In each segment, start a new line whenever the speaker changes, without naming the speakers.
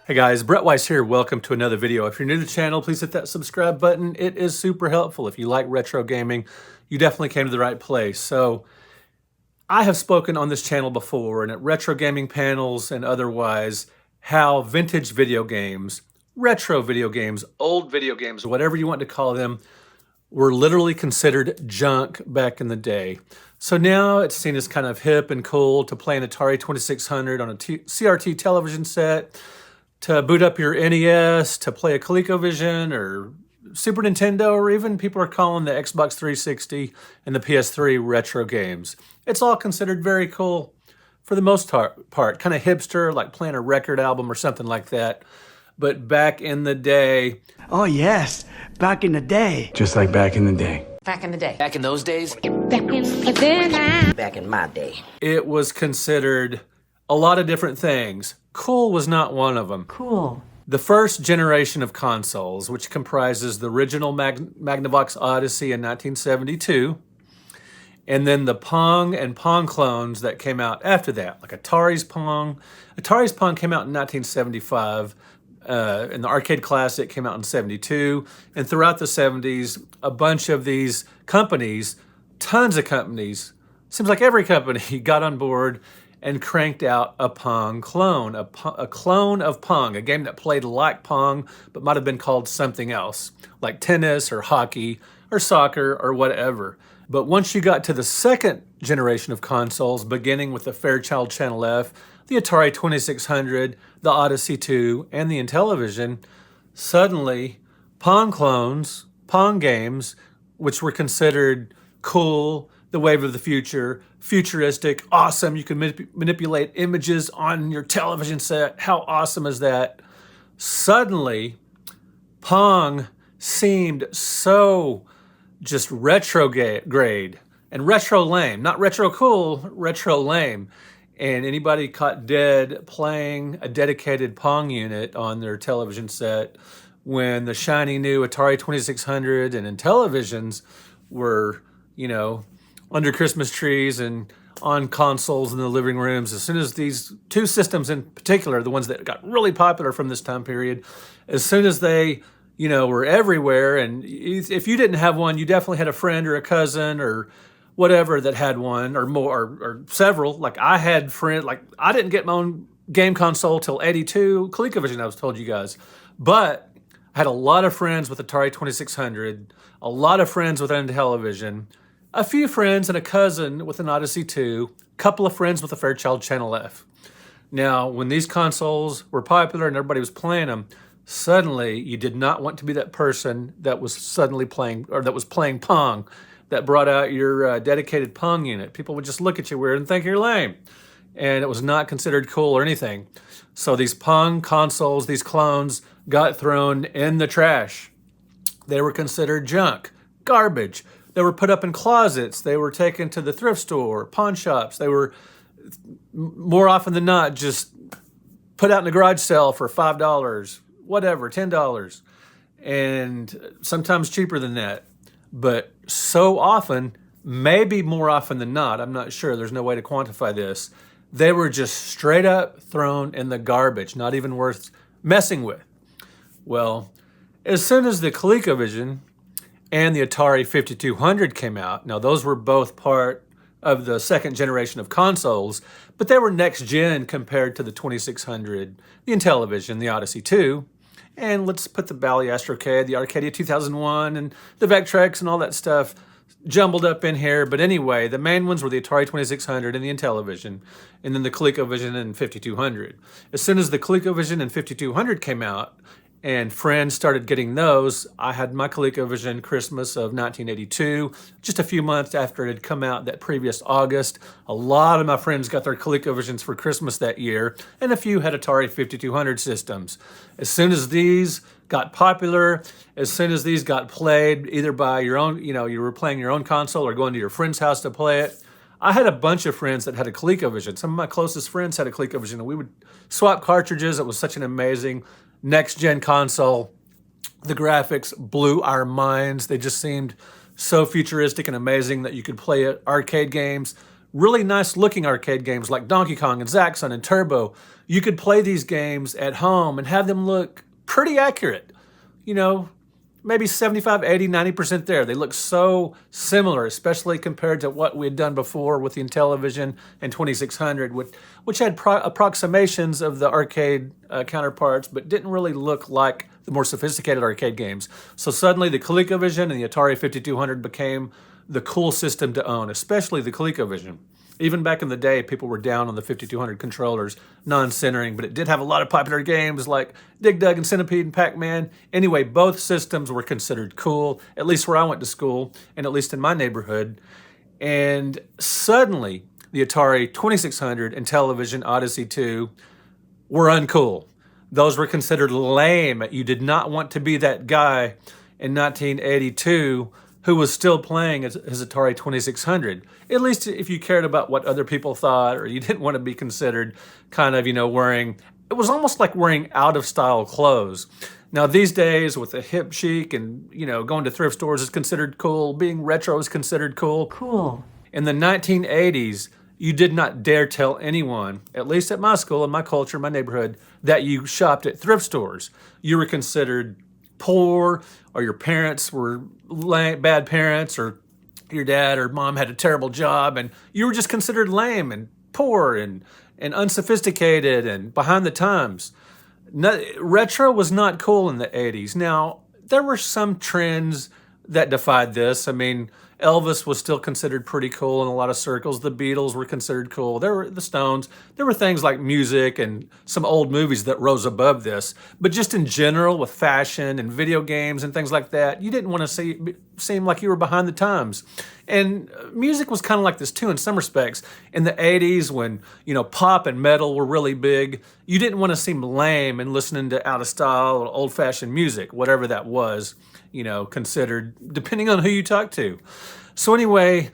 Hey guys, Brett Weiss here. Welcome to another video. If you're new to the channel, please hit that subscribe button. It is super helpful. If you like retro gaming, you definitely came to the right place. So I have spoken on this channel before and at retro gaming panels and otherwise how vintage video games, retro video games, old video games, whatever you want to call them, were literally considered junk back in the day. So now it's seen as kind of hip and cool to play an Atari 2600 on a CRT television set, to boot up your NES, to play a ColecoVision or Super Nintendo, or even people are calling the Xbox 360 and the PS3 retro games. It's all considered very cool for the most part, kind of hipster, like playing a record album or something like that. But back in the day...
Oh yes, back in the day.
Just like back in the day.
Back in the day.
Back in those days?
Back in my day.
It was considered a lot of different things. Cool was not one of them.
Cool.
The first generation of consoles, which comprises the original Magnavox Odyssey in 1972, and then the Pong and Pong clones that came out after that, like Atari's Pong. Atari's Pong came out in 1975, and the Arcade Classic came out in 72. And throughout the 70s, a bunch of these companies, tons of companies, seems like every company got on board and cranked out a Pong clone, a clone of Pong, a game that played like Pong, but might have been called something else, like tennis or hockey or soccer or whatever. But once you got to the second generation of consoles, beginning with the Fairchild Channel F, the Atari 2600, the Odyssey 2, and the Intellivision, suddenly Pong clones, Pong games, which were considered cool, the wave of the future, futuristic, awesome. You can manipulate images on your television set. How awesome is that? Suddenly, Pong seemed so just retrograde and retro lame. Not retro cool, retro lame. And anybody caught dead playing a dedicated Pong unit on their television set when the shiny new Atari 2600 and Intellivisions were, under Christmas trees and on consoles in the living rooms. As soon as these two systems in particular, the ones that got really popular from this time period, as soon as they, were everywhere, and if you didn't have one, you definitely had a friend or a cousin or whatever that had one or more, or several. Like I had I didn't get my own game console till 82, ColecoVision, I was told you guys. But I had a lot of friends with Atari 2600, a lot of friends with Intellivision, a few friends and a cousin with an Odyssey 2, a couple of friends with a Fairchild Channel F. Now, when these consoles were popular and everybody was playing them, suddenly you did not want to be that person that was suddenly playing, or that was playing Pong, that brought out your dedicated Pong unit. People would just look at you weird and think you're lame. And it was not considered cool or anything. So these Pong consoles, these clones, got thrown in the trash. They were considered junk, garbage. They were put up in closets. They were taken to the thrift store, pawn shops. They were, more often than not, just put out in a garage sale for $5, whatever, $10, and sometimes cheaper than that. But so often, maybe more often than not, I'm not sure, there's no way to quantify this, they were just straight up thrown in the garbage, not even worth messing with. Well, as soon as the ColecoVision and the Atari 5200 came out. Now, those were both part of the second generation of consoles, but they were next gen compared to the 2600, the Intellivision, the Odyssey 2, and let's put the Bally Astrocade, the Arcadia 2001, and the Vectrex and all that stuff jumbled up in here. But anyway, the main ones were the Atari 2600 and the Intellivision, and then the ColecoVision and 5200. As soon as the ColecoVision and 5200 came out, and friends started getting those, I had my ColecoVision Christmas of 1982, just a few months after it had come out that previous August. A lot of my friends got their ColecoVisions for Christmas that year, and a few had Atari 5200 systems. As soon as these got popular, as soon as these got played, either by your own, you were playing your own console or going to your friend's house to play it, I had a bunch of friends that had a ColecoVision. Some of my closest friends had a ColecoVision, and we would swap cartridges. It was such an amazing next-gen console. The graphics blew our minds. They just seemed so futuristic and amazing that you could play arcade games really nice looking arcade games like Donkey Kong and Zaxxon and Turbo. You could play these games at home and have them look pretty accurate. You know, maybe 75, 80, 90% there. They look so similar, especially compared to what we had done before with the Intellivision and 2600, which had approximations of the arcade counterparts, but didn't really look like the more sophisticated arcade games. So suddenly the ColecoVision and the Atari 5200 became the cool system to own, especially the ColecoVision. Even back in the day, people were down on the 5200 controllers, non-centering, but it did have a lot of popular games like Dig Dug and Centipede and Pac-Man. Anyway, both systems were considered cool, at least where I went to school, and at least in my neighborhood. And suddenly, the Atari 2600 and Intellivision Odyssey 2 were uncool. Those were considered lame. You did not want to be that guy in 1982 who was still playing his Atari 2600, at least if you cared about what other people thought, or you didn't want to be considered kind of, wearing, it was almost like wearing out-of-style clothes. Now, these days, with the hip chic and, going to thrift stores is considered cool, being retro is considered cool.
Cool.
In the 1980s, you did not dare tell anyone, at least at my school, in my culture, my neighborhood, that you shopped at thrift stores. You were considered poor, or your parents were bad parents, or your dad or mom had a terrible job, and you were just considered lame and poor and unsophisticated and behind the times. Retro was not cool in the 80s. Now, there were some trends that defied this. I mean, Elvis was still considered pretty cool in a lot of circles. The Beatles were considered cool. There were the Stones. There were things like music and some old movies that rose above this. But just in general, with fashion and video games and things like that, you didn't want to seem like you were behind the times. And music was kind of like this too in some respects. In the 80s, when pop and metal were really big, you didn't want to seem lame and listening to out of style or old fashioned music, whatever that was. Considered, depending on who you talk to. So anyway,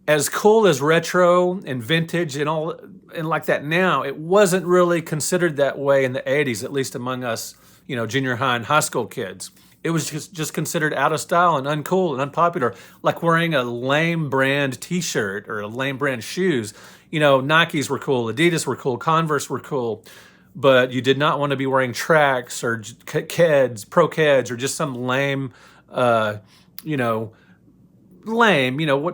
as cool as retro and vintage and all and like that now, it wasn't really considered that way in the 80s, at least among us, junior high and high school kids. It was just considered out of style and uncool and unpopular, like wearing a lame brand t-shirt or a lame brand shoes. Nikes were cool, Adidas were cool, Converse were cool. But you did not want to be wearing Tracks or Keds, Pro Keds, or just some lame, what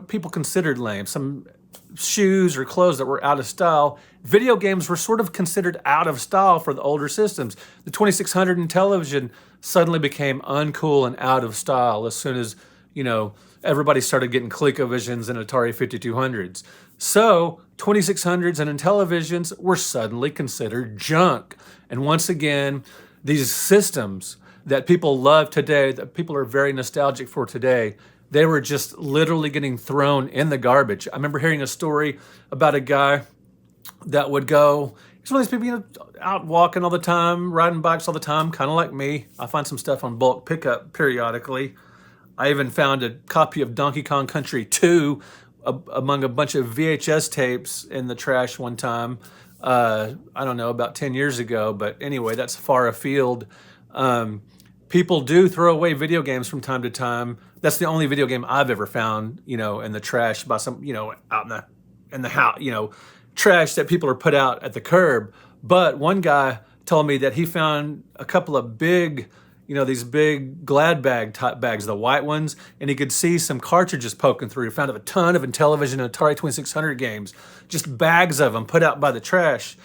people considered lame, some shoes or clothes that were out of style. Video games were sort of considered out of style for the older systems. The 2600 and Intellivision suddenly became uncool and out of style as soon as, everybody started getting ColecoVisions and Atari 5200s. So 2600s and Intellivisions were suddenly considered junk. And once again, these systems that people love today, that people are very nostalgic for today, they were just literally getting thrown in the garbage. I remember hearing a story about a guy that would go, he's one of these people, out walking all the time, riding bikes all the time, kind of like me. I find some stuff on bulk pickup periodically. I even found a copy of Donkey Kong Country 2 among a bunch of VHS tapes in the trash one time. I don't know, about 10 years ago. But anyway, that's far afield. People do throw away video games from time to time. That's the only video game I've ever found, in the trash by some, out in the house, trash that people are put out at the curb. But one guy told me that he found a couple of big, these big Glad bag type bags, the white ones, and he could see some cartridges poking through. He found a ton of Intellivision and Atari 2600 games, just bags of them put out by the trash.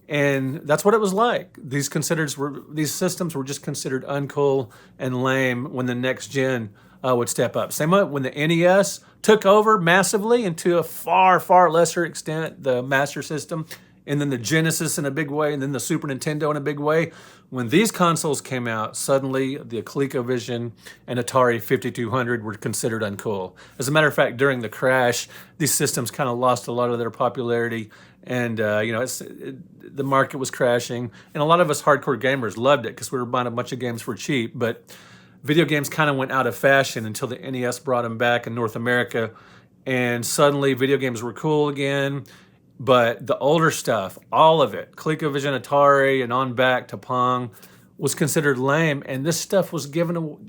And that's what it was like. These systems were just considered uncool and lame when the next gen would step up. Same when the NES took over massively, and to a far, far lesser extent, the Master System, and then the Genesis in a big way, and then the Super Nintendo in a big way. When these consoles came out, suddenly the ColecoVision and Atari 5200 were considered uncool. As a matter of fact, during the crash, these systems kind of lost a lot of their popularity, and the market was crashing. And a lot of us hardcore gamers loved it because we were buying a bunch of games for cheap, but video games kind of went out of fashion until the NES brought them back in North America, and suddenly video games were cool again. But the older stuff, all of it, ColecoVision, Atari, and on back to Pong, was considered lame. And this stuff was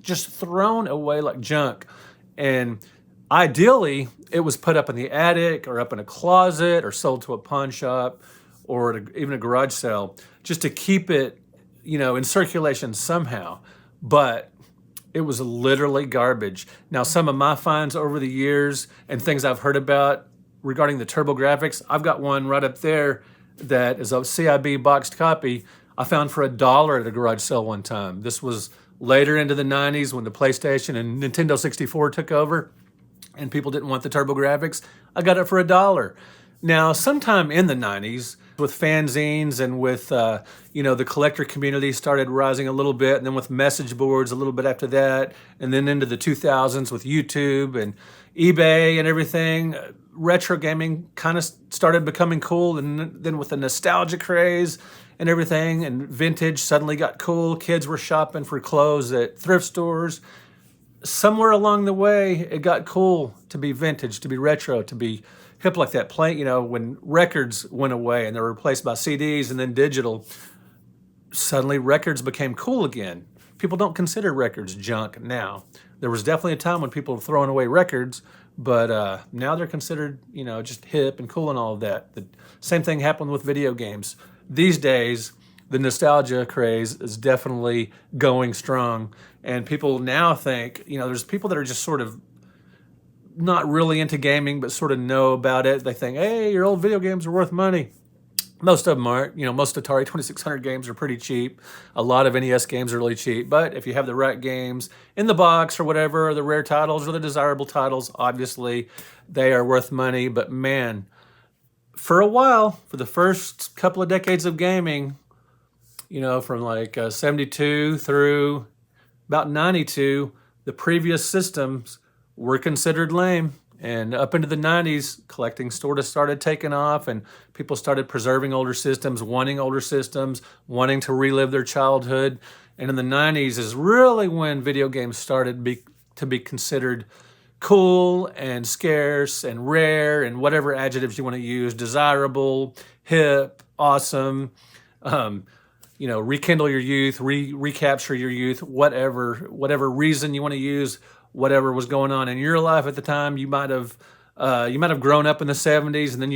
just thrown away like junk. And Ideally, it was put up in the attic or up in a closet or sold to a pawn shop or even a garage sale just to keep it, in circulation somehow. But it was literally garbage. Now, some of my finds over the years and things I've heard about regarding the TurboGrafx, I've got one right up there that is a CIB boxed copy I found for $1 at a garage sale one time. This was later into the 90s when the PlayStation and Nintendo 64 took over and people didn't want the TurboGrafx. I got it for $1. Now, sometime in the 90s, with fanzines and with, the collector community started rising a little bit, and then with message boards a little bit after that, and then into the 2000s with YouTube and eBay and everything, retro gaming kind of started becoming cool, and then with the nostalgia craze and everything, and vintage suddenly got cool. Kids were shopping for clothes at thrift stores. Somewhere along the way, it got cool to be vintage, to be retro, to be hip like that. When records went away and they were replaced by CDs and then digital, suddenly records became cool again. People don't consider records junk now. There was definitely a time when people were throwing away records, but now they're considered, just hip and cool and all of that. The same thing happened with video games. These days, the nostalgia craze is definitely going strong. And people now think, there's people that are just sort of not really into gaming, but sort of know about it. They think, hey, your old video games are worth money. Most of them aren't. Most Atari 2600 games are pretty cheap. A lot of NES games are really cheap. But if you have the right games in the box or whatever, or the rare titles or the desirable titles, obviously they are worth money. But man, for a while, for the first couple of decades of gaming, from like 72 through about 92, the previous systems were considered lame. And up into the 90s, collecting sort of started taking off, and people started preserving older systems, wanting to relive their childhood. And in the 90s is really when video games started to be considered cool and scarce and rare and whatever adjectives you want to use, desirable, hip, awesome, rekindle your youth, recapture your youth, whatever reason you want to use. Whatever was going on in your life at the time, you might have grown up in the 70s, and then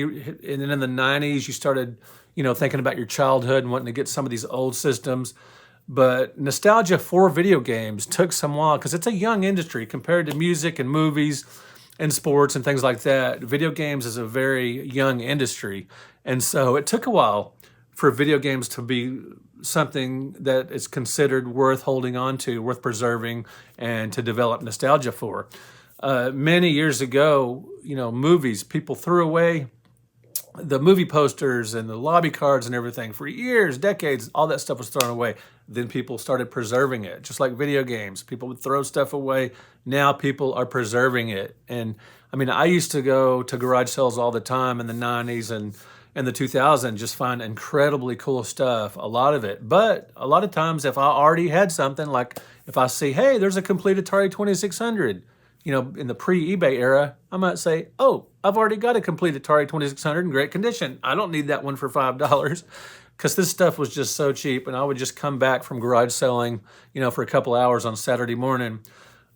in the 90s you started, thinking about your childhood and wanting to get some of these old systems. But nostalgia for video games took some while because it's a young industry compared to music and movies and sports and things like that. Video games is a very young industry, and so it took a while for video games to be something that is considered worth holding on to, worth preserving, and to develop nostalgia for. Many years ago, movies, people threw away the movie posters and the lobby cards and everything for years, decades. All that stuff was thrown away. Then people started preserving it, just like video games. People would throw stuff away. Now people are preserving it. And I used to go to garage sales all the time in the 90s and in the 2000s, just find incredibly cool stuff, a lot of it. But a lot of times if I already had something, like if I see, hey, there's a complete Atari 2600, in the pre-eBay era, I might say, oh, I've already got a complete Atari 2600 in great condition. I don't need that one for $5 because this stuff was just so cheap. And I would just come back from garage selling, for a couple hours on Saturday morning.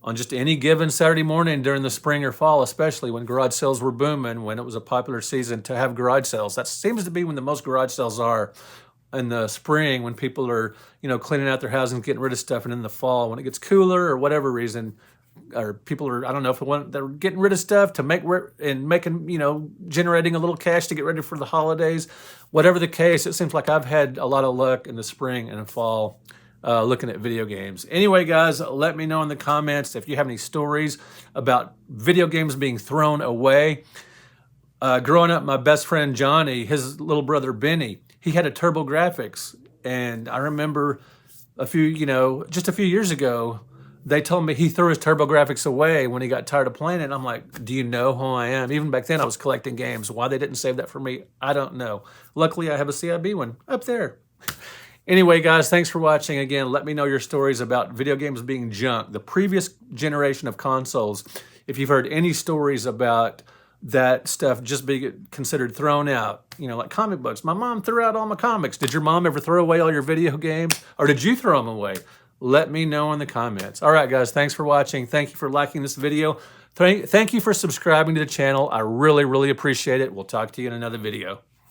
On just any given Saturday morning during the spring or fall, especially when garage sales were booming, when it was a popular season to have garage sales. That seems to be when the most garage sales are, in the spring when people are, cleaning out their houses and getting rid of stuff, and in the fall when it gets cooler or whatever reason, or people are, I don't know if they're getting rid of stuff to generating a little cash to get ready for the holidays. Whatever the case, it seems like I've had a lot of luck in the spring and the fall looking at video games. Anyway, guys, let me know in the comments if you have any stories about video games being thrown away. Growing up, my best friend Johnny, his little brother Benny, he had a TurboGrafx, and I remember just a few years ago, they told me he threw his TurboGrafx away when he got tired of playing it. And I'm like, do you know who I am? Even back then, I was collecting games. Why they didn't save that for me, I don't know. Luckily, I have a CIB one up there. Anyway, guys, thanks for watching. Again, let me know your stories about video games being junk, the previous generation of consoles. If you've heard any stories about that stuff just being considered thrown out, like comic books. My mom threw out all my comics. Did your mom ever throw away all your video games? Or did you throw them away? Let me know in the comments. All right, guys, thanks for watching. Thank you for liking this video. Thank you for subscribing to the channel. I really, really appreciate it. We'll talk to you in another video.